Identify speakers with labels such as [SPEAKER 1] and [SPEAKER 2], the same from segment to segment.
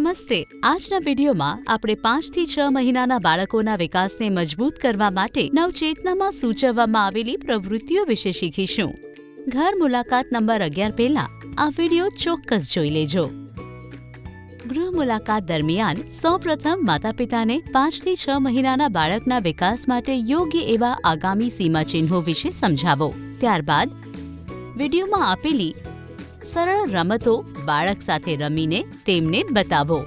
[SPEAKER 1] નમસ્તે. આજના વિડીયોમાં આપણે 5 થી 6 મહિનાના બાળકોના વિકાસને મજબૂત કરવા માટે નવચેતનામાં સૂચવવામાં આવેલી પ્રવૃત્તિઓ વિશે શીખીશું. ઘર મુલાકાત નંબર 11 પહેલા આ વિડીયો ચોક્કસ જોઈ લેજો. ગૃહ મુલાકાત દરમિયાન સૌપ્રથમ માતા-પિતાને 5 થી 6 મહિનાના બાળકના વિકાસ માટે યોગ્ય એવા આગામી સીમાચિહ્નો વિશે સમજાવો. ત્યારબાદ વિડીયોમાં આપેલી સરળ રમતો બાળક સાથે રમીને તેમને બતાવો.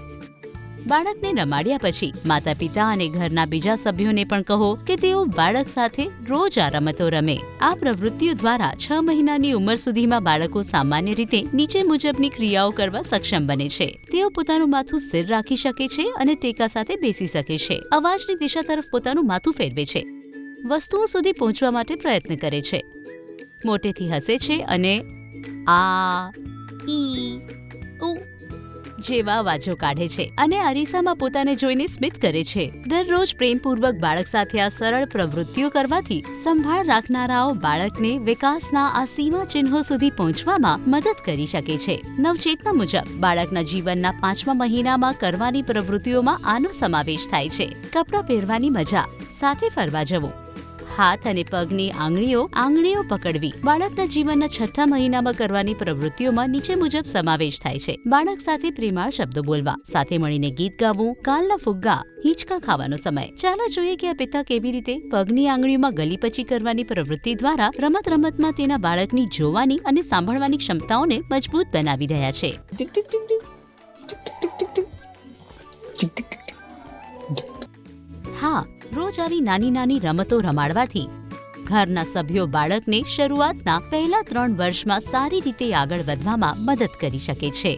[SPEAKER 1] બાળકને રમાડ્યા પછી માતા-પિતા અને ઘરના બીજા સભ્યોને પણ કહો કે તેઓ બાળક સાથે રોજ આ રમતો રમે. આ પ્રવૃત્તિઓ દ્વારા 6 મહિનાની ઉંમર સુધીમાં બાળકો સામાન્ય રીતે નીચે મુજબની ક્રિયાઓ કરવા સક્ષમ બને છે. તેઓ પોતાનું માથું સ્થિર રાખી શકે છે અને ટેકા સાથે બેસી શકે છે. અવાજની દિશા તરફ પોતાનું માથું ફેરવે છે. વસ્તુઓ સુધી પહોંચવા માટે પ્રયત્ન કરે છે. મોટેથી હસે છે અને આ, ઈ, ઉ જેવા અવાજો કાઢે છે અને અરીસામાં પોતાને જોઈને સ્મિત કરે છે. દરરોજ પ્રેમપૂર્વક બાળક સાથે આ સરળ પ્રવૃત્તિઓ કરવાથી સંભાળ રાખનારાઓ બાળકને વિકાસના આ સીમા ચિહ્નો સુધી પહોંચવામાં મદદ કરી શકે છે. નવચેતના મુજબ બાળકના જીવનના 5મા મહિનામાં કરવાની પ્રવૃત્તિઓમાં આનો સમાવેશ થાય છે. કપડાં પહેરવાની મજા, સાથે ફરવા જવું, હાથ અને પગની આંગળીઓ પકડવી. બાળકના જીવનના 6થા મહિનામાં કરવાની પ્રવૃત્તિઓમાં નીચે મુજબ સમાવેશ થાય છે. બાળક સાથે પ્રેમાળ શબ્દો બોલવા, સાથે મળીને ગીત ગાવું, કાલના ફુગ્ગા, હિંચકા ખાવાનો સમય. ચાલો જોઈએ કે આ પિતા કેવી રીતે પગની આંગળીઓમાં ગલીપચી કરવાની પ્રવૃત્તિ દ્વારા રમતમાં તેના બાળકની જોવાની અને સાંભળવાની ક્ષમતાઓને મજબૂત બનાવી રહ્યા છે. હા, રોજ આવી નાની રમતો રમાડવાથી ઘરના સભ્યો બાળકને શરૂઆતના પહેલા 3 વર્ષમાં સારી રીતે આગળ વધવામાં મદદ કરી શકે છે.